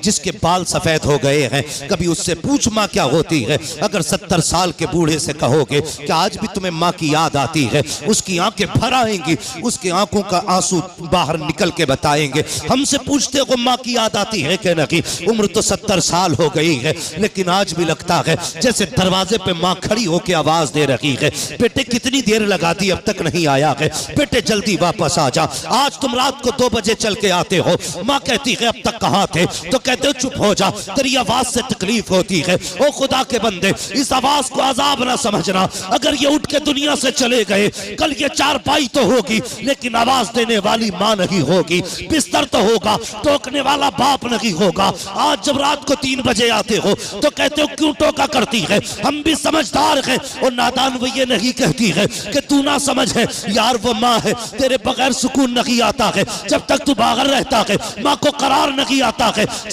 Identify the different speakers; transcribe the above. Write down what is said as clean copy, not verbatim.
Speaker 1: जिसके बाल सफेद हो गए हैं, कभी उससे पूछ माँ क्या होती है। अगर 70 साल के बूढ़े से कहोगे कि आज भी तुम्हें माँ की याद आती है, उसकी आंखें भर आएंगी, उसकी आंखों का आंसू बाहर निकल के बताएंगे। हमसे पूछते हो माँ की याद आती है कि नहीं। उम्र तो 70 साल हो गई है, लेकिन आज भी लगता है जैसे दरवाजे पे माँ खड़ी होकर आवाज दे रही है, बेटे कितनी देर लगा दी, अब तक नहीं आया है, बेटे जल्दी वापस आ जा। आज तुम रात को 2 बजे चल के आते हो, माँ कहती है अब तक कहाँ थे, तो कहते हो चुप हो जा, तेरी आवाज से तकलीफ होती है। ओ खुदा के बंदे, इस आवाज को अजाब ना समझना। अगर ये उठ के दुनिया से चले गए, कल ये चारपाई तो होगी, लेकिन आवाज देने वाली माँ नहीं होगी, बिस्तर तो होगा, टोकने वाला बाप नहीं होगा। आज जब रात को 3 बजे आते हो तो कहते हो क्यों टोका करती है, हम भी समझदार हैं। और नादान वो ये नहीं कहती है कि तू ना समझ है, यार वो माँ है, तेरे बगैर सुकून नहीं आता है, जब तक तू बाहर रहता है माँ को करार नहीं आता है।